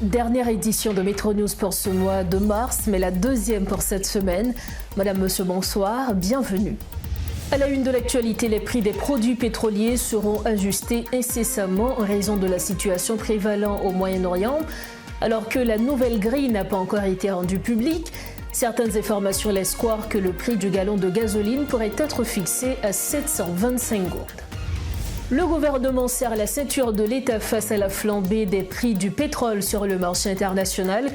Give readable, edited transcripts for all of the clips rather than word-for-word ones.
Dernière édition de Métro News pour ce mois de mars, mais la deuxième pour cette semaine. Madame, monsieur, bonsoir, bienvenue. À la une de l'actualité, les prix des produits pétroliers seront ajustés incessamment en raison de la situation prévalant au Moyen-Orient. Alors que la nouvelle grille n'a pas encore été rendue publique, certaines informations laissent croire que le prix du gallon de gasoline pourrait être fixé à 725 gourdes. Le gouvernement serre la ceinture de l'État face à la flambée des prix du pétrole sur le marché international.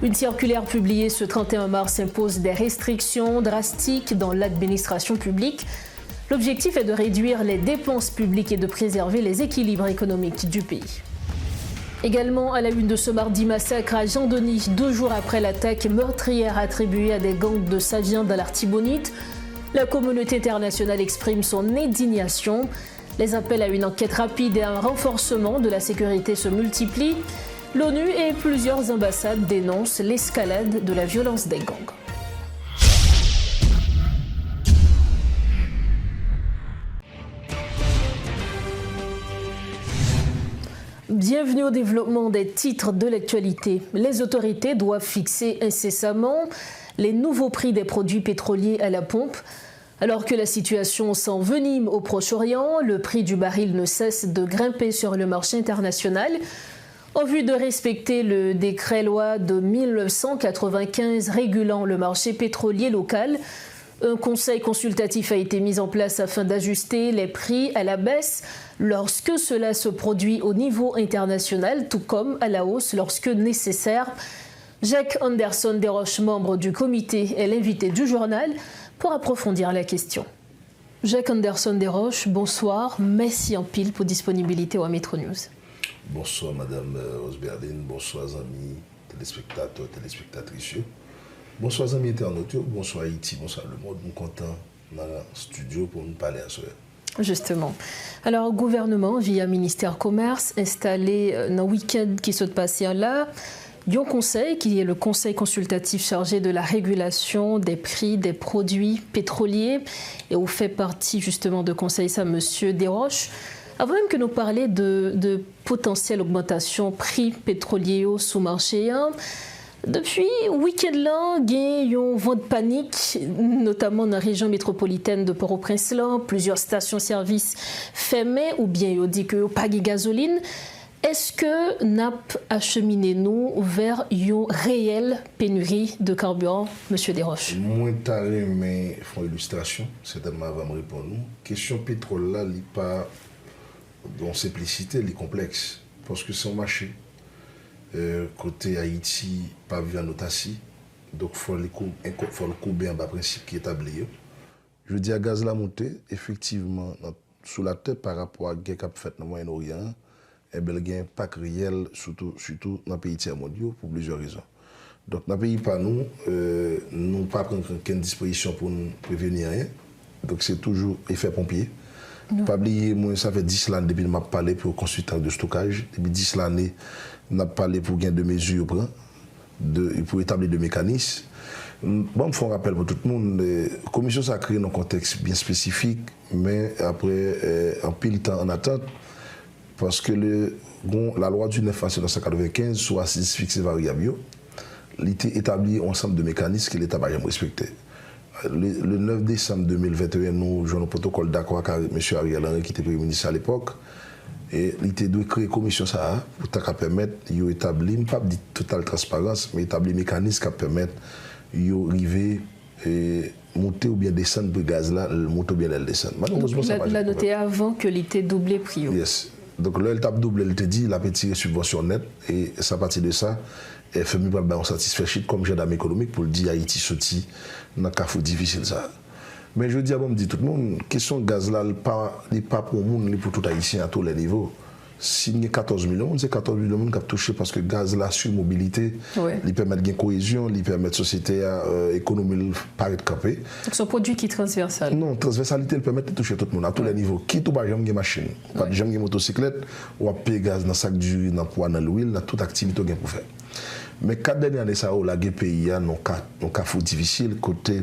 Une circulaire publiée ce 31 mars impose des restrictions drastiques dans l'administration publique. L'objectif est de réduire les dépenses publiques et de préserver les équilibres économiques du pays. Également à la une de ce mardi, massacre à Jean-Denis, 2 jours après l'attaque meurtrière attribuée à des gangs de Saviens dans l'Artibonite. La communauté internationale exprime son indignation. Les appels à une enquête rapide et à un renforcement de la sécurité se multiplient. L'ONU et plusieurs ambassades dénoncent l'escalade de la violence des gangs. Bienvenue au développement des titres de l'actualité. Les autorités doivent fixer incessamment les nouveaux prix des produits pétroliers à la pompe. Alors que la situation s'envenime au Proche-Orient, le prix du baril ne cesse de grimper sur le marché international. En vue de respecter le décret-loi de 1995 régulant le marché pétrolier local, un conseil consultatif a été mis en place afin d'ajuster les prix à la baisse lorsque cela se produit au niveau international, tout comme à la hausse lorsque nécessaire. Jacques Anderson Desroches, membre du comité, est l'invité du journal pour approfondir la question. Jacques Anderson Desroches, bonsoir. Merci en pile pour disponibilité au Métro News. Bonsoir Madame Rosberdine, bonsoir amis téléspectateurs, téléspectatrices. Bonsoir amis internautes, bonsoir Haïti, bonsoir le monde. Nous comptons dans le studio pour nous parler à ce. Justement. Alors, gouvernement, via ministère commerce, installé dans le week-end qui se passe là, Lyon Conseil, qui est le conseil consultatif chargé de la régulation des prix des produits pétroliers, et où fait partie justement de conseil ça, Monsieur Desroches. Avant même que nous parlions de potentielle augmentation prix pétroliers sous marché, depuis le week-end-là, il y a un vent de panique, notamment dans la région métropolitaine de Port-au-Prince. Plusieurs stations-service fermées ou bien il dit qu'il n'y a pas de gasoline. Est-ce que NAP acheminé nous vers une réelle pénurie de carburant, M. Desroches? Moi, taré, mais font illustration, certainement avant de répondre. Question pétrole là, il n'est pas en simplicité, il est complexe. Parce que c'est un marché. Côté Haïti, pas vu en notation. Donc, il faut le couper en bas principe qui est établi. Je dis à gaz la montée, effectivement, sous la tête par rapport à ce qui a fait dans le Moyen-Orient, il y a un impact réel, surtout dans les pays tiers mondiaux, pour plusieurs raisons. Donc, dans le pays, pas nous ne pas prendre aucune disposition pour nous prévenir rien. Donc, c'est toujours effet pompier. Pas oublier, moi, ça fait 10 ans depuis que je parlé pour consultant de stockage. Depuis 10 ans, on a parlé pour gagner de mesures pour établir des mécanismes. Bon, il faut un rappel pour tout le monde. La commission s'est créée dans un contexte bien spécifique, mais après, en pile temps en attente, parce que la loi du 9 mars 1995 sur assise fixée variable, il était établi un ensemble de mécanismes que l'État n'a jamais respecté. Le 9 décembre 2021, nous jouons un protocole d'accord avec M. Ariel Henry, qui était Premier ministre à l'époque. Et il était de créer une commission ça, pour permettre d'établir, pas de totale transparence, mais établir un mécanisme qui permettre d'arriver et monter ou bien descendre le gaz là, monter ou bien le descendre. Malheureusement, ça l'a noté avant que l'était doublé prix. Yes. Donc là, elle tape double, elle te dit, il a petit subvention nette, et à partir de ça, elle fait mieux on satisfait comme gendarme économique pour le dire Haïti sorti dans un cas difficile ça. Mais je dis à bon, me dit tout le monde, question gaz là, n'est pas pour le monde, pour tout Haïtien à tous les niveaux. S'il y a 14 millions, c'est 14 millions de monde qui a touché parce que gaz là, sur mobilité, il permet de gagner cohésion, il permet de société à économie paraître campée. Donc c'est un produit qui est transversal. Non, transversalité, il permet de toucher tout le monde à tous les niveaux. Qui tout pas jamais machine, pas jamais motocyclette, ou à payer gaz dans sac d'huile, dans poids, dans l'huile, dans toute activité qu'on pour faire. Mais 4 dernières années, ça, la pays a un cas difficile côté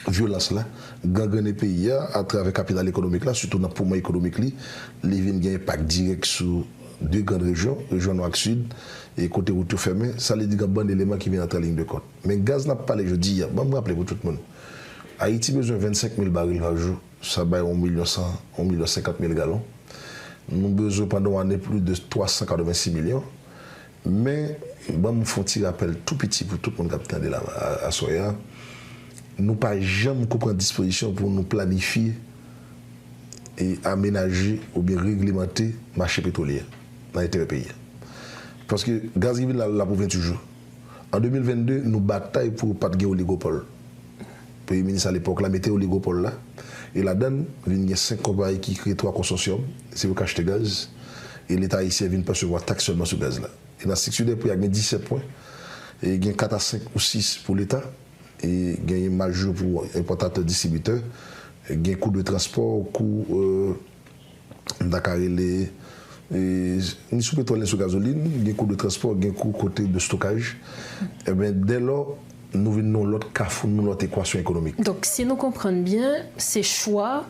violence là, gangrener pays à travers le capital économique là, surtout dans le poumon économique, les vignes ont un impact direct sur deux grandes régions, région nord-sud et côté route fermée, ça veut dire qu'il y a un bon élément qui vient entrer en ligne de compte. Mais le gaz n'a pas parlé, je dis, je me rappelle pour tout le monde. Haïti a besoin de 25 000 barils par jour, ça va 1,50 million gallons. Nous avons besoin pendant l'année plus de 386 millions. Mais, je me fais un petit rappel tout petit pour tout le monde qui est là à Soya. Nous n'avons pas jamais prendre disposition pour nous planifier et aménager ou bien réglementer le marché pétrolier dans l'intérêt pays. Parce que le gaz est là pour 28 jours. En 2022, nous bataillons pour ne pas de oligopole. Le Premier ministre à l'époque a mis oligopole là. Et là-dedans, il y a 5 compagnies qui créent 3 consortiums. C'est pour acheter gaz. Et l'État ici vient percevoir taxe seulement sur le gaz là. Il y a 6 pour il y a 17 points. Et il y a 4 à 5 ou 6 pour l'État. Et il y a un majeur pour importateurs distributeurs. Il y a un coût de transport, coût Dakar ni sous pétrole ni sous gasoline, il y a un coût de transport, il y a un coût côté de stockage. Et bien dès lors, nous venons l'autre carrefour, notre équation économique. Donc si nous comprenons bien, ces choix,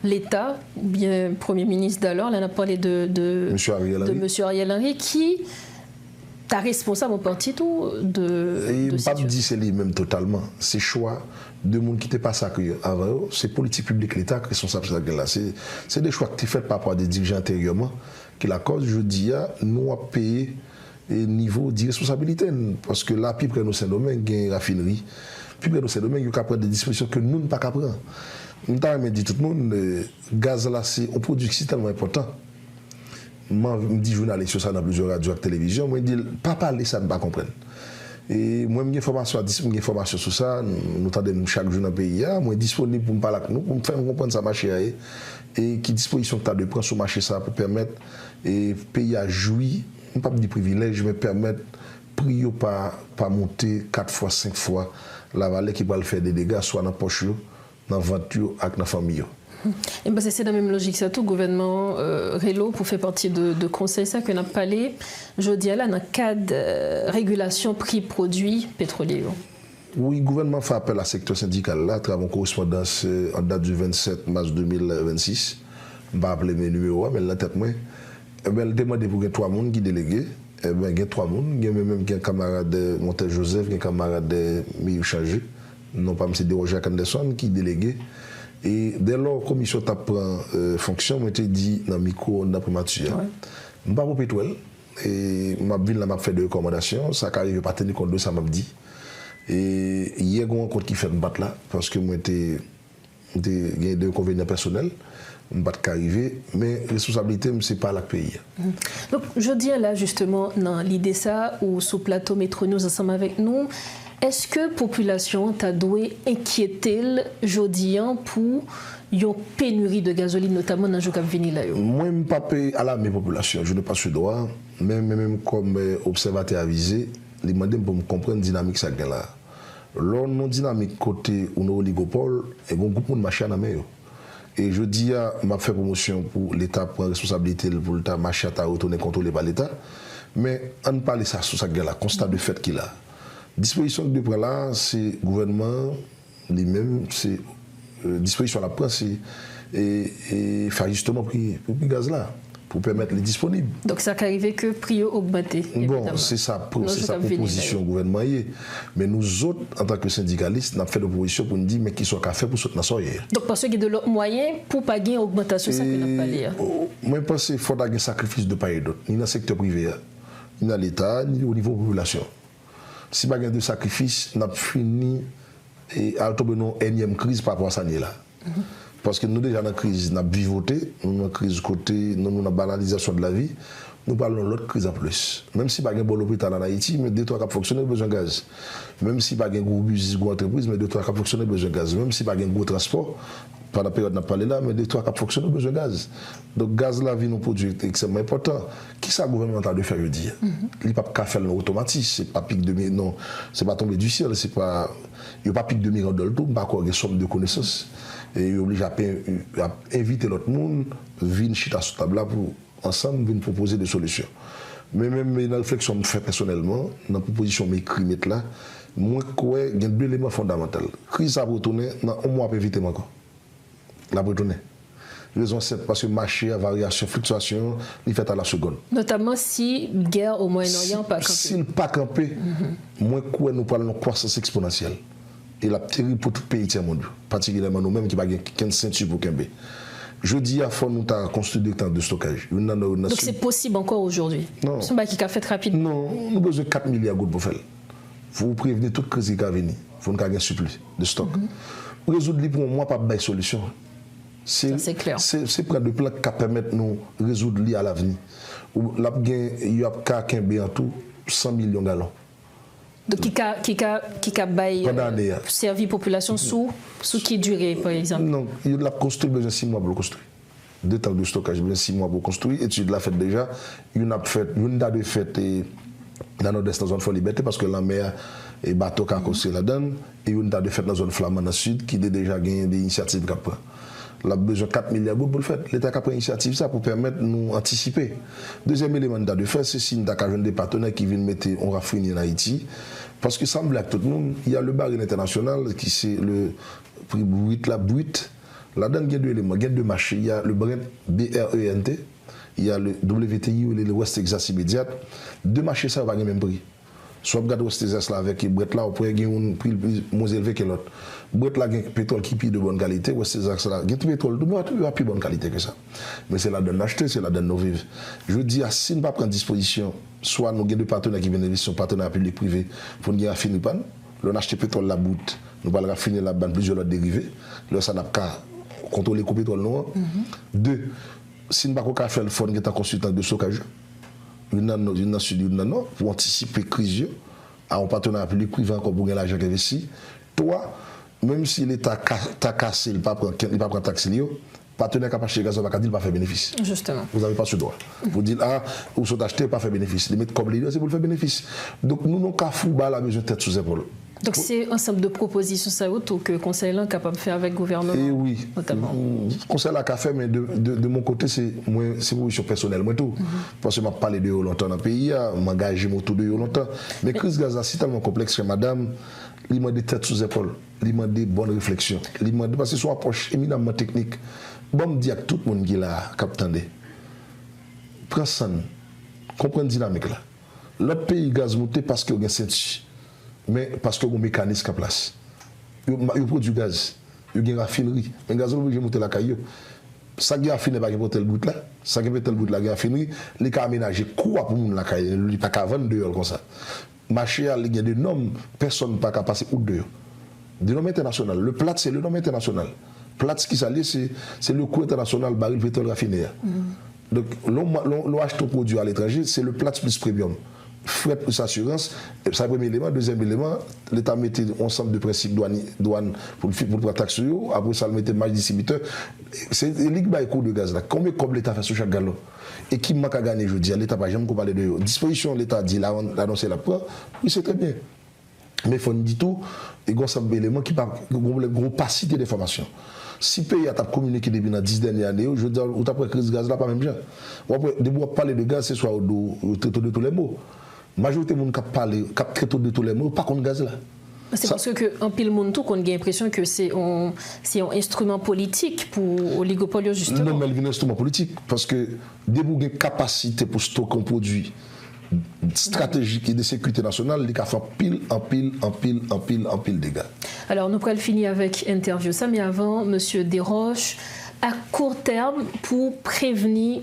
l'État, bien le Premier ministre d'alors, là on a parlé de M. Ariel Henry, qui est responsable en partie tout de pas me dire c'est lui-même totalement. Ces choix de monde qui n'étaient pas sacrés avant, c'est politique publique l'État qui est responsable de ça. C'est des choix qui sont faits par rapport à des dirigeants antérieurement, qui la cause, je dis, nous avons payé niveau d'irresponsabilité. Parce que là, puis près de nos Saint-Domingue, il y a une raffinerie. Puis près de nos Saint-Domingue, il y a prendre des dispositions que nous ne pouvons pas prendre. Nous avons dit tout le monde, le gaz là, c'est un produit qui est tellement important. Moi, je dis journaliste sur ça dans plusieurs radios et télévision, moi je dis pas parler ça ne pas comprendre. Et moi j'ai information sur ça, nous attendons chaque jour dans le pays, moi disponible pour me parler avec nous, pour me faire comprendre ça marché et qui disposition que tu as de prendre sur le marché ça pour permettre et pays à jouir, pas de privilèges, mais permettre prix pas monter 4 fois 5 fois la vallée qui va le faire des dégâts soit dans poche, dans voiture avec dans famille. Et ben c'est la même logique, c'est tout le gouvernement Relo pour faire partie de conseil ça que n'a parlé je dis là dans le cadre de régulation prix produits pétroliers. Oui, le gouvernement fait appel à secteur syndical là, travail en correspondance en date du 27 mars 2026. Je ne vais pas appeler mes numéros, mais la tête moi. Elle demande pour 3 personnes qui délégués. Il y a 3 personnes, il y a même un camarade de Montel Joseph, un camarade de Miyu Chargé, non pas M. Roger Anderson qui délégué. Et dès lors, la commission prend fonction, je t'ai dit dans le micro, dans la primature. Je ne suis pas pour pétrole. Et ma ville m'a fait des recommandations. Ça n'arrive pas à tenir compte de ça, m'a dit. Et il y a un compte qui fait me battre là, parce que moi, j'ai des inconvénients personnels. Je ne suis pas arrivé, mais la responsabilité, ce n'est pas la pays. Donc, je dis là, justement, dans l'idée ça, ou sous plateau Métro News ensemble avec nous, est-ce que la population t'a doué inquiéter aujourd'hui pour une pénurie de gasoline, notamment dans le jour qui là? Moi, je ne pas à la population. Je n'ai pas ce droit. Même comme observateur avisé, je demande pour me comprendre la dynamique ça là. Lors de dynamique côté où nous oligopole, il y a un groupe de machines à main. Et je dis, je fait promotion pour l'État, pour la responsabilité pour l'État, machin à retourner contrôlé par l'État. Mais on ne parle pas de ça sur ça là, constat de fait qu'il a. Disposition que prend là, c'est le gouvernement lui-même, c'est disposition à la presse et faire justement prix le gaz là, pour permettre les disponibles. Donc ça qui arrive que le prix a augmenté. Bon, c'est sa proposition au gouvernement. Mais nous autres, en tant que syndicalistes, nous avons fait des propositions pour nous dire mais qui sont qu'à faire pour soutenir ça. Donc parce qu'il y a de l'autre moyen pour ne pas gagner augmentation, ça que nous pas lire. Moi je pense qu'il faut avoir un sacrifice de part et d'autre, ni dans le secteur privé, ni dans l'État, ni au niveau de la population. Si pas de sacrifice, on a fini à tomber dans une énième crise par rapport à ça là. Parce que nous déjà dans la crise, nous avons vivoté, nous avons crise côté, nous avons la banalisation de la vie, nous parlons de l'autre crise en plus. Même si pas de bon hôpital en Haïti, mais 2-3 qui fonctionnent, besoin de gaz. Même si pas de gros bus, gros entreprise, mais 2-3 qui fonctionnent, besoin de gaz. Même si pas de gros transport, pendant la période n'a parlé là, mais 2-3 qui fonctionnent, besoin de gaz. Donc gaz la vie nous produit extrêmement important. Qui ça le gouvernement a de faire, je dis? Il n'y a pas de faire automatique, c'est pas pic de non, c'est pas tombé du ciel, c'est pas, il n'y a pas pic de miracle dans le tout, pas encore des sommes de connaissances. Et il oblige à inviter l'autre monde, venir chita sur table là pour ensemble venir proposer des solutions. Mais même dans la réflexion que je fais personnellement, dans la proposition que je là, moi, il y a 2 éléments fondamentaux. La crise a retourné, on m'a éviter encore. La retourner. Raison simple, parce que le marché a variation, fluctuation, il fait à la seconde. Notamment si guerre au Moyen-Orient pas campé. Si le pas campé, moins quoi nous parlons de croissance exponentielle. Et la terrible pour tout pays tiers monde, particulièrement nous-mêmes qui n'avons qu'une ceinture pour Kembe. Je dis à fond, nous avons construit des temps de stockage. Donc c'est possible encore aujourd'hui? Non. C'est un qui a fait rapidement? Non, nous avons besoin de 4 milliards de gouttes pour faire. Vous prévenez toute crise qui va venir. Il faut nous avoir un surplus de stock. Résoudre les pour moi, pas de solution. C'est clair. C'est prendre des plans qui permettent de nous résoudre les à l'avenir. Il y a en tout 100 millions de gallons. Donc, qui a servi population sous qui durée, par exemple? Non, il a construit besoin de 6 mois pour le construire. 2 temps de stockage, besoin de 6 mois pour construire. Étude l'a fait déjà. Il a fait dans le nord-est, dans la zone de liberté, parce que la mer et bateau qui a construit la donne. Et il a fait dans la zone flamande dans le sud, qui a déjà gagné des initiatives qu'il a Il a besoin de 4 milliards pour le faire. L'État a pris l'initiative ça pour permettre de nous anticiper. Deuxième élément de faire, c'est si nous avons des partenaires qui viennent mettre en raffinerie en Haïti. Parce que ça me blague tout le monde, il y a le baril international qui c'est le prix brut, la brute. Là-dedans, il y a deux éléments, il y a deux marchés. Il y a le Brent, BRENT, il y a le WTI, le West Texas immédiat. Deux marchés, ça va pas le même prix. Soit vous regardez West Texas là avec le Brent là, vous pouvez gagner un prix moins élevé que l'autre. Brent là, il y a un pétrole qui est de bonne qualité. West Texas là, il y a un pétrole de plus bonne qualité que ça. Mais c'est là-dedans d'acheter, c'est là-dedans de nous vivre. Je dis, si nous ne pas prendre disposition, soit nous avons des partenaires qui viennent investir, partenaires publics-privés, pour nous raffiner pan, nous acheter pétrole la boute, nous allons raffiner la banne plusieurs autres dérivés, là ça n'a pas contrôler le pétrole noir. Deux, si nous ne pas faire le fonds qui est en consultant de stockage, une dans le sud, une dans le nord, pour anticiper la crise, à un partenaire public-privé encore pour gagner l'argent qui est investi. Toi, même si l'État t'a cassé, il ne va pas prendre taxe, le partenaire qui a acheté le gaz, il ne va pas faire bénéfice. Justement. Vous n'avez pas ce droit. Vous dites, vous sont achetés, pas faire bénéfice. Les mettre comme les c'est pour le faire bénéfice. Donc, nous, n'avons qu'à foutre la besoin de tête sous épaule. Donc, c'est un ensemble de propositions, ça, que le Conseil est capable de faire avec le gouvernement. Et oui. Notamment. Le Conseil a fait, mais de mon côté, c'est position personnelle, moi tout. Parce que je parlé de longtemps dans le pays, je m'engage autour de longtemps. Mais la crise gaz, c'est tellement complexe que madame, il m'a des têtes sous épaule, il m'a des bonnes réflexions, parce que son approche éminemment technique. Bon, me dit à tout le monde qui l'a capté. Prends ça, comprends la dynamique là. L'autre pays gaz monté parce qu'il y a un ceinture, mais parce qu'il y a un mécanisme à place. Il produit du gaz, il y a une raffinerie, mais le gaz est obligé de monter la caillou. Ça qui a raffiné pas pour tel bout là, ça qui a tel bout là, il y a raffinerie, il y a aménagé quoi pour la caillou, il n'y a pas qu'à vendre dehors comme ça. Marché, il y a des normes, personne n'a pas qu'à passer ou dehors. Des normes internationales. Le plat, c'est le norme international. Plat, ce qui s'allie, c'est le coût international baril pétrole raffiné. Donc, l'on achète un produit à l'étranger, c'est le plat plus premium. Frais plus assurance, c'est le premier élément. Deuxième élément, l'État mettait un ensemble de principes douane pour le taxe sur eux. Après, ça le mettait marge distributeur. C'est le coût de gaz là. Combien comme l'État fait sur chaque gallon? Et qui manque à gagner, je dis, l'État n'a jamais parlé de disposition, l'État dit, l'annoncer la preuve, oui, c'est très bien. Mais il faut dire tout, il y a un ensemble d'éléments qui ont une grosse opacité d'information. Si le pays a communiqué depuis les 10 dernières années, je veux dire, ou après la crise de gaz, là, pas même bien. De parler de gaz, c'est soit au traité de tous les mots. La majorité des gens qui traitent de tous les mots, pas contre le gaz là. C'est parce qu'en pile monde tout qu'on a l'impression que c'est un instrument politique pour l'oligopole justement. Non, mais c'est un instrument politique parce que dès que vous avez une capacité pour stocker un produit stratégique et de sécurité nationale, il a fait pile en pile dégâts. Alors nous pourrons finir avec interview ça, mais avant, Monsieur Desroches, à court terme pour prévenir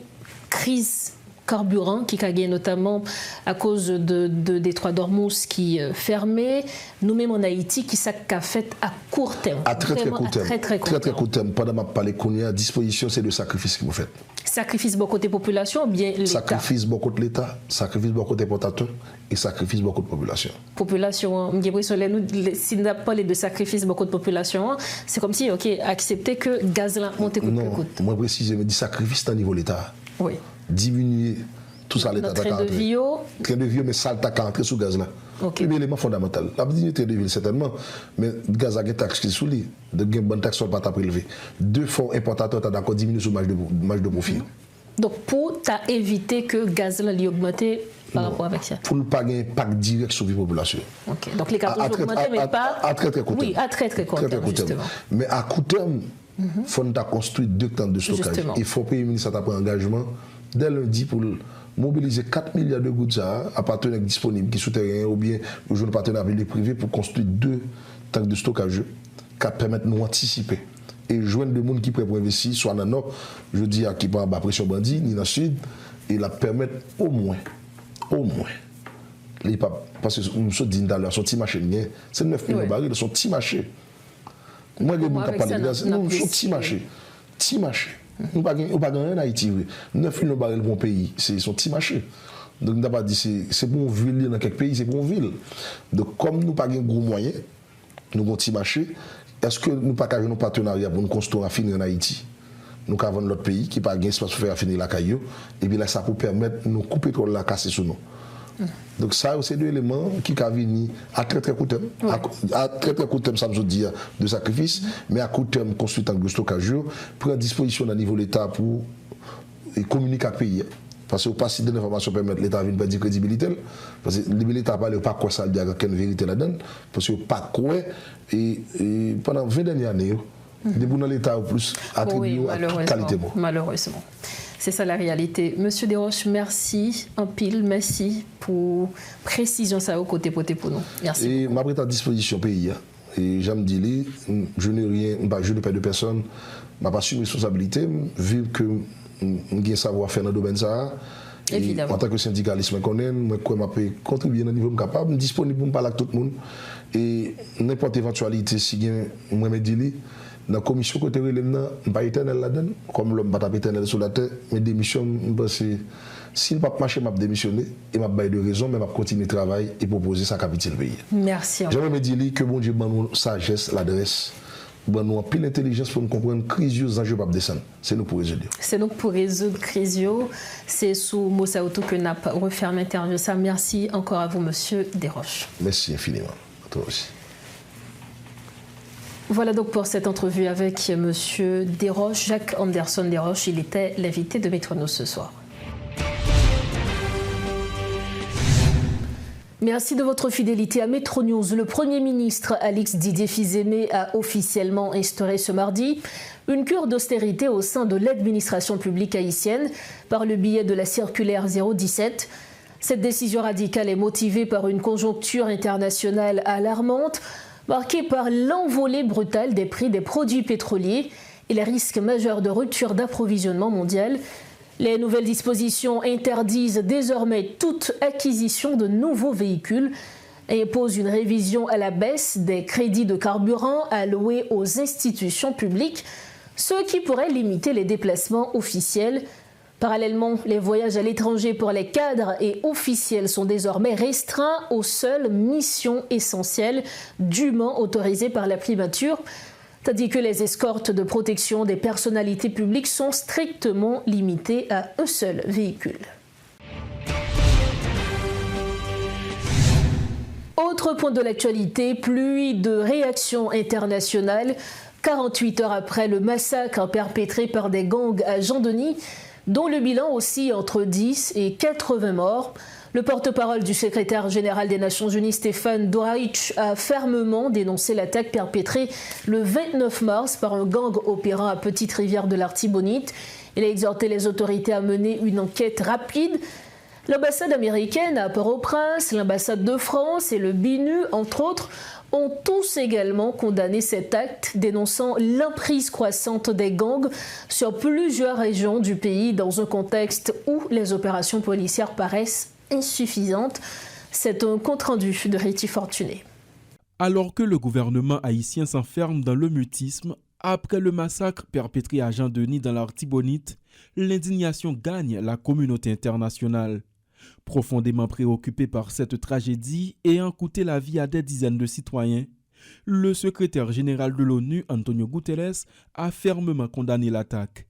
crise carburant qui a gagné notamment à cause de Détroit d'Ormuz qui est fermé, nous-mêmes en Haïti qui s'est fait à court terme. À très court terme. Pendant ma parler qu'on est à disposition, c'est le sacrifice que vous faites. Sacrifice beaucoup de population ou bien l'État? Sacrifice beaucoup de l'État, sacrifice beaucoup d'importateurs et sacrifice beaucoup de population. Population, si nous n'avons pas les deux sacrifices beaucoup de population, c'est comme si, ok, accepter que gaz là monte coûte que coûte. Moi précisément, dit sacrifice à niveau de l'État. Oui. Diminuer tout ça l'État. Train de vie, mais ça t'a entrer sous gaz là. Okay. C'est un élément fondamental. La dignité de ville certainement, mais gaz a une taxe qui sous lui, de gain bonne taxe pas ta prélever. Deux fonds importateurs t'as d'accord diminuer sous marge de profit. Donc pour éviter que le gaz là augmente par rapport avec ça. Pour ne pas gagner un impact direct sur la population. OK. Donc les cartons augmentent mais pas à très court terme. Oui, à très court terme. Mais à court terme, Il faut construire 2 temps de stockage. Justement. Il faut que le Premier ministre ait pris engagement dès lundi pour mobiliser 4 milliards de gouttes à partenaires disponibles qui souterrains ou bien aux jeunes partenaires privés pour construire 2 tanks de stockage qui permettent de nous anticiper. Et joindre des gens qui peuvent investir, soit dans le nord, je dis à qui pas en pression bandit, ni dans le sud, et la permettre au moins, parce que nous sommes dit dans son petit marché, c'est 9 millions de barils, son petit marché. Moi, je ne peux pas parler de ça, nous sommes petit marché. Nous n'avons pas gagné en Haïti. 9 millions de barils pour un pays, c'est son petit marché. Donc, nous n'avons pas dit c'est pour une ville dans quelques pays, c'est pour une ville. Donc, comme nous n'avons pas de gros moyens, nous avons un petit marché. Est-ce que nous n'avons pas un partenariat pour nous construire un raffinerie en Haïti? Nous avons l'autre pays qui n'a pas d'espace pour faire raffinerie la caillou. Et bien là, ça peut permettre de nous couper tout la casser sur nous. Donc ça, c'est 2 éléments qui peuvent venir à très très court terme. Oui. À très très court terme, ça veut dire de sacrifice, mais à court terme, construire un de stockage, prendre disposition à niveau de l'État pour communiquer avec le pays. Parce que pas si des informations permettent l'État de perdre crédibilité. Parce que l'État ne parle pas quoi ça dit avec une vérité là-dedans. Parce que pas quoi. Et pendant 20 dernières années, des gens dans l'État ont plus attribué à toute qualité. Malheureusement. C'est ça la réalité. Monsieur Desroches, merci en pile, merci pour précision ça au côté pour nous. Merci. Et ma prête à disposition pays. Et j'aime dire, je n'ai rien, je ne perds de personne. Je n'ai pas su responsabilité, vu que j'ai un savoir-faire dans le domaine ça. En tant que syndicaliste, je connais, je peux contribuer dans le niveau capable, disponible pour parler avec tout le monde. Et n'importe éventualité, si je me dis, dans la commission côté relève, je ne suis pas éternel là-dedans, comme l'homme pas éternel sur la terre, mais démission, s'il ne peut pas marcher, je démissionner et je vais de raison, mais je vais continuer le travail et proposer sa capitale pays. Merci. Je me dis que bon Dieu m'a donné sagesse, l'adresse, nous avons pile d'intelligence pour nous comprendre que les enjeux ne peuvent pas descendre. C'est nous pour résoudre. C'est nous pour résoudre la crise. C'est sous Moussa Auto que nous avons refermé l'interview. Merci encore à vous, monsieur Desroches. Merci infiniment. À toi aussi. Voilà donc pour cette entrevue avec monsieur Desroches, Jacques Anderson Desroches. Il était l'invité de Métro News ce soir. Merci de votre fidélité à Métro News. Le Premier ministre Alix Didier Fils-Aimé a officiellement instauré ce mardi une cure d'austérité au sein de l'administration publique haïtienne par le biais de la circulaire 017. Cette décision radicale est motivée par une conjoncture internationale alarmante, marquée par l'envolée brutale des prix des produits pétroliers et les risques majeurs de rupture d'approvisionnement mondial. Les nouvelles dispositions interdisent désormais toute acquisition de nouveaux véhicules et imposent une révision à la baisse des crédits de carburant alloués aux institutions publiques, ce qui pourrait limiter les déplacements officiels. Parallèlement, les voyages à l'étranger pour les cadres et officiels sont désormais restreints aux seules missions essentielles dûment autorisées par la primature, tandis que les escortes de protection des personnalités publiques sont strictement limitées à un seul véhicule. Autre point de l'actualité, pluie de réactions internationales. 48 heures après le massacre perpétré par des gangs à Jean-Denis, dont le bilan oscille entre 10 et 80 morts. Le porte-parole du secrétaire général des Nations Unies, Stéphane Dujarric, a fermement dénoncé l'attaque perpétrée le 29 mars par un gang opérant à Petite-Rivière de l'Artibonite. Il a exhorté les autorités à mener une enquête rapide. L'ambassade américaine à Port-au-Prince, l'ambassade de France et le BINU, entre autres, ont tous également condamné cet acte, dénonçant l'emprise croissante des gangs sur plusieurs régions du pays dans un contexte où les opérations policières paraissent insuffisantes. C'est un compte-rendu de Réti Fortuné. Alors que le gouvernement haïtien s'enferme dans le mutisme, après le massacre perpétré à Jean-Denis dans l'Artibonite, l'indignation gagne la communauté internationale. Profondément préoccupé par cette tragédie ayant coûté la vie à des dizaines de citoyens, le secrétaire général de l'ONU, Antonio Guterres, a fermement condamné l'attaque.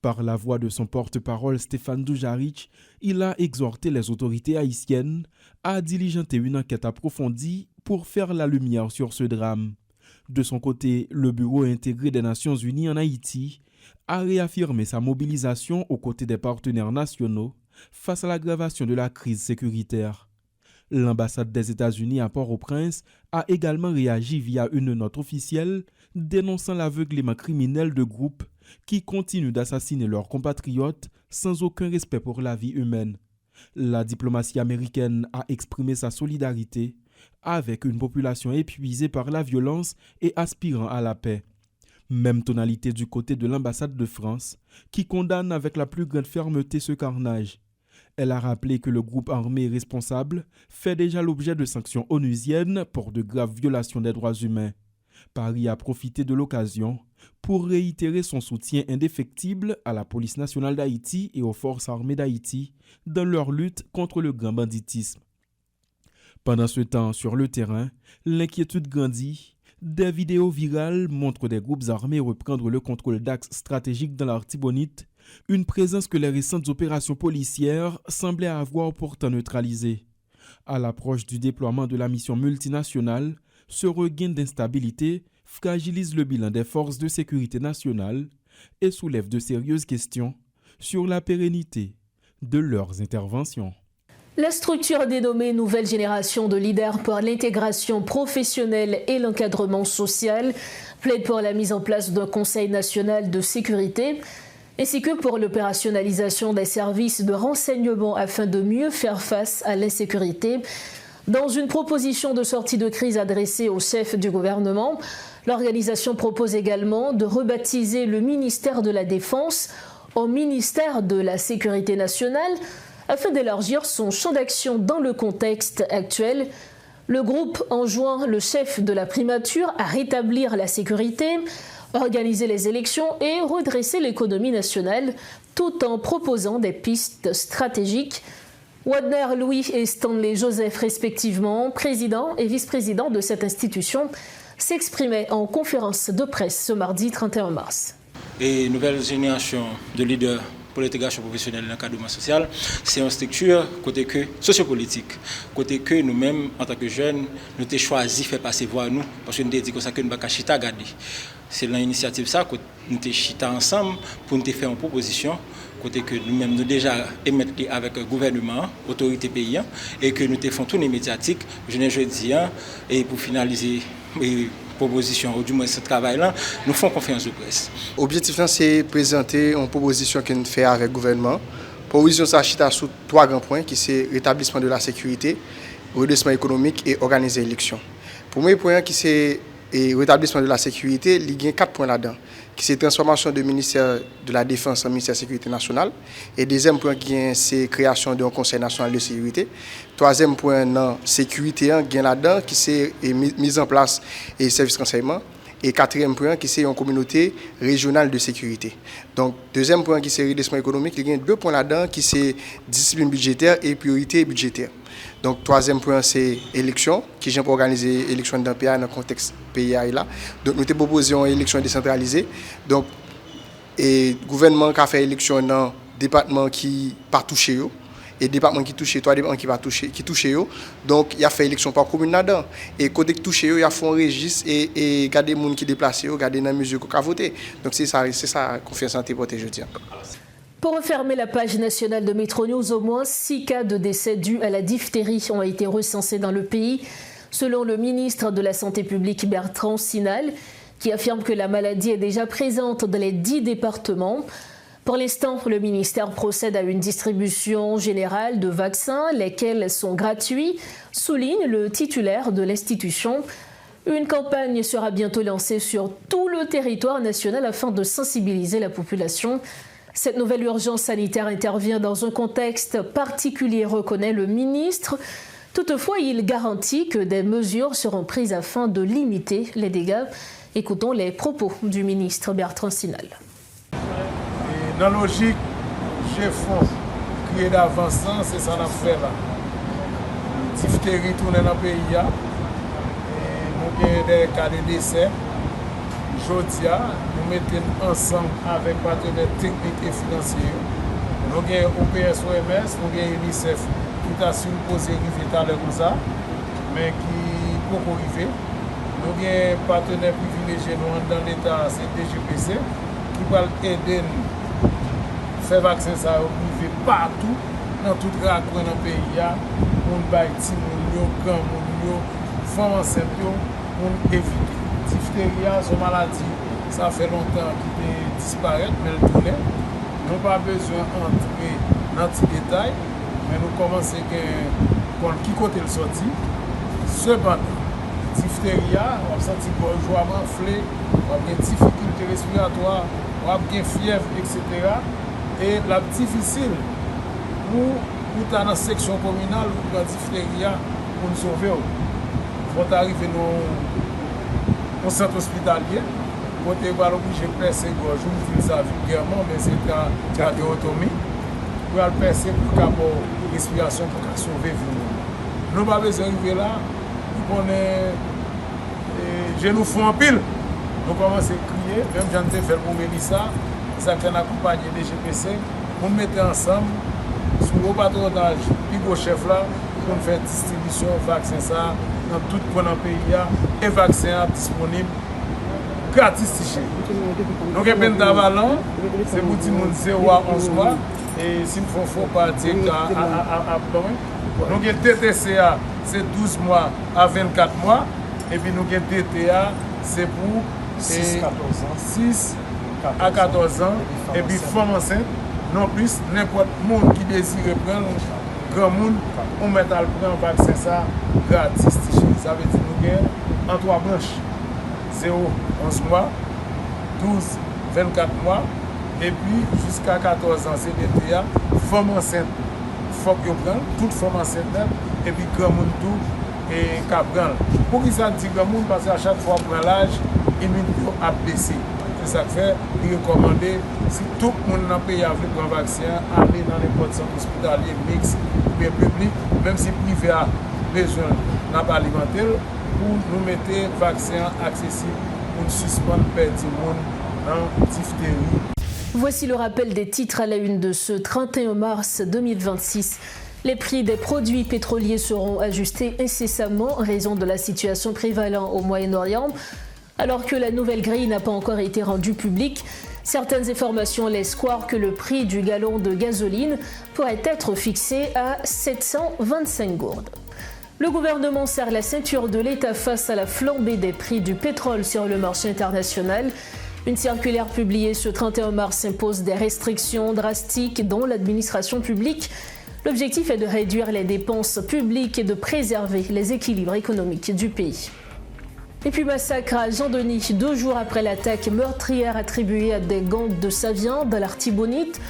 Par la voix de son porte-parole Stéphane Dujarric, il a exhorté les autorités haïtiennes à diligenter une enquête approfondie pour faire la lumière sur ce drame. De son côté, le Bureau intégré des Nations Unies en Haïti a réaffirmé sa mobilisation aux côtés des partenaires nationaux face à l'aggravation de la crise sécuritaire. L'ambassade des États-Unis à Port-au-Prince a également réagi via une note officielle dénonçant l'aveuglement criminel de groupes qui continuent d'assassiner leurs compatriotes sans aucun respect pour la vie humaine. La diplomatie américaine a exprimé sa solidarité avec une population épuisée par la violence et aspirant à la paix. Même tonalité du côté de l'ambassade de France, qui condamne avec la plus grande fermeté ce carnage. Elle a rappelé que le groupe armé responsable fait déjà l'objet de sanctions onusiennes pour de graves violations des droits humains. Paris a profité de l'occasion pour réitérer son soutien indéfectible à la police nationale d'Haïti et aux forces armées d'Haïti dans leur lutte contre le grand banditisme. Pendant ce temps, sur le terrain, l'inquiétude grandit. Des vidéos virales montrent des groupes armés reprendre le contrôle d'axes stratégiques dans l'Artibonite, une présence que les récentes opérations policières semblaient avoir pourtant neutralisée. À l'approche du déploiement de la mission multinationale, ce regain d'instabilité fragilise le bilan des forces de sécurité nationale et soulève de sérieuses questions sur la pérennité de leurs interventions. La structure dénommée Nouvelle Génération de Leaders pour l'intégration professionnelle et l'encadrement social plaide pour la mise en place d'un Conseil national de sécurité ainsi que pour l'opérationnalisation des services de renseignement afin de mieux faire face à l'insécurité. Dans une proposition de sortie de crise adressée au chef du gouvernement, l'organisation propose également de rebaptiser le ministère de la Défense en ministère de la Sécurité nationale afin d'élargir son champ d'action dans le contexte actuel. Le groupe enjoint le chef de la primature à rétablir la sécurité, organiser les élections et redresser l'économie nationale, tout en proposant des pistes stratégiques. Wadner Louis et Stanley Joseph, respectivement, président et vice-président de cette institution, s'exprimaient en conférence de presse ce mardi 31 mars. Et Nouvelle Génération de Leaders pour l'intégration professionnelle et l'encadrement social, c'est une structure côté que sociopolitique, côté que nous-mêmes, en tant que jeunes, nous avons choisi de faire passer voix nous, parce que nous avons dit que nous ne pouvons pas chita garder. C'est l'initiative ça que nous avons chita ensemble pour nous faire une proposition, côté que nous-mêmes nous déjà émettre avec le gouvernement, autorité paysan, et que nous faisons tous les médiatiques, jeudi, et pour finaliser proposition, ou du moins ce travail-là, nous faisons confiance aux presse. L'objectif, c'est de présenter une proposition que nous faisons avec le gouvernement. Proposition s'achète sur 3 grands points, qui sont rétablissement de la sécurité, redressement économique et organiser l'élection. Premier point, qui c'est rétablissement de la sécurité, il y a 4 points là-dedans, qui c'est transformation du ministère de la Défense en ministère de la Sécurité nationale. Et deuxième point, c'est création d'un Conseil national de sécurité. Troisième point, non, sécurité, il y a là-dedans, qui c'est mise en place et service de renseignement. Et quatrième point, qui c'est une communauté régionale de sécurité. Donc, deuxième point, qui c'est redressement économique, il y a 2 points là-dedans, qui c'est discipline budgétaire et priorité budgétaire. Donc, troisième point, c'est élection, qui vient pour organiser l'élection d'un pays dans le contexte PIA là. Donc, nous avons proposé une élection décentralisée. Donc, le gouvernement qui a fait l'élection dans le département qui pas touché. Et le département qui touche, 3 départements qui touchent. Donc, il a fait l'élection par commune là-dedans. Et côté qui touche, il a fait un registre et garder les gens qui déplacent, garder dans les mesures qu'on a voté. Donc, c'est ça confiance santé protégée, je tiens. Pour refermer la page nationale de Métro News, au moins 6 cas de décès dus à la diphtérie ont été recensés dans le pays, selon le ministre de la Santé publique Bertrand Sinal, qui affirme que la maladie est déjà présente dans les 10 départements. Pour l'instant, le ministère procède à une distribution générale de vaccins, lesquels sont gratuits, souligne le titulaire de l'institution. Une campagne sera bientôt lancée sur tout le territoire national afin de sensibiliser la population. Cette nouvelle urgence sanitaire intervient dans un contexte particulier, reconnaît le ministre. Toutefois, il garantit que des mesures seront prises afin de limiter les dégâts. Écoutons les propos du ministre Bertrand Sinal. Dans la logique, j'ai fond, crier d'avance, c'est ça qu'on a fait là. Diphtérie tourne dans le pays. Nous avons des cas de décès. Aujourd'hui, nous mettons ensemble avec partenaires techniques et financiers. Nous avons OPS OMS, nous avons UNICEF qui a supposé arriver à l'heure comme ça, mais qui peut pas arriver. Nous avons un partenaire privilégié dans l'État, c'est DGPC, qui va aider nous à faire vaccin ça privé partout, dans tout le pays. moun bay ti moun yo, grand moun yo, femme enceinte yo, moun éviter. Diphtéria, c'est une maladie, ça fait longtemps qu'il est disparaître, mais le tourne. Nous n'avons pas besoin d'entrer dans les détails, mais nous commençons à qui côté le sorti. Cependant, diphtéria, on a senti gorge enflé, on a des difficultés respiratoires, on a des fièvre, etc. Et la difficile pour dans la section communale ou dans la diphtéria pour nous sauver. Il faut arriver au centre hospitalier, côté va obligé de percer gorge, je dis ça vulgairement, mais c'est une cardiotomie, pour aller percer pour qu'avoir respiration pour sauver vous. Nous n'avons pas besoin d'arriver là, nous je nous fous en pile. Nous commençons à crier, même j'en ai fait pour Mélissa, ça fait accompagner des GPC, nous mettons ensemble, sous le patronage, puis le chef là, pour nous faire distribution vaccin ça dans tout le pays et vaccin disponible gratis. Donc il y a bien d'avalant, c'est pour tout le monde 0 à 11 mois et s'il faut partir à plan. Donc le TTCA c'est 12 mois à 24 mois et puis nous le DTA c'est pour 6 à 14 ans et puis femme enceinte non plus n'importe monde qui désire prendre grand monde on met à prendre vaccin ça gratis. Ça veut dire nous gagnons en 3 branches 0 11 mois 12 24 mois et puis jusqu'à 14 ans c'est DTA femme enceinte faut que prendre toute femme enceinte et puis grand monde tout et capran. Pour qui ça dit grand monde parce qu'à chaque fois pour l'âge immunité a baissé. C'est ça que fait il recommander si tout le monde dans le pays a voulu prendre vaccin aller dans les centres hospitaliers mixtes ou bien publics même si privé a besoin n'a pas alimenter pour nous mettre vaccin accessible pour suspendre perdre du monde dans diphtérie. Voici le rappel des titres à la une de ce 31 mars 2026. Les prix des produits pétroliers seront ajustés incessamment en raison de la situation prévalente au Moyen-Orient. Alors que la nouvelle grille n'a pas encore été rendue publique, certaines informations laissent croire que le prix du gallon de gasoline pourrait être fixé à 725 gourdes. Le gouvernement serre la ceinture de l'État face à la flambée des prix du pétrole sur le marché international. Une circulaire publiée ce 31 mars impose des restrictions drastiques dans l'administration publique. L'objectif est de réduire les dépenses publiques et de préserver les équilibres économiques du pays. Et puis massacre à Jean-Denis, 2 jours après l'attaque meurtrière attribuée à des gangs de Saviens dans l'Artibonite.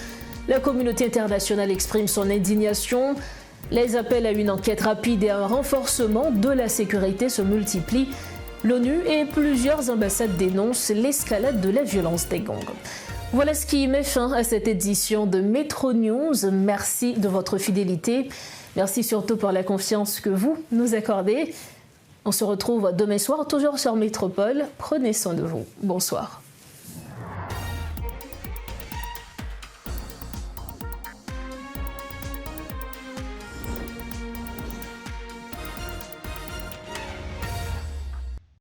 La communauté internationale exprime son indignation. Les appels à une enquête rapide et à un renforcement de la sécurité se multiplient. L'ONU et plusieurs ambassades dénoncent l'escalade de la violence des gangs. Voilà ce qui met fin à cette édition de Métro News. Merci de votre fidélité. Merci surtout pour la confiance que vous nous accordez. On se retrouve demain soir, toujours sur Métropole. Prenez soin de vous. Bonsoir.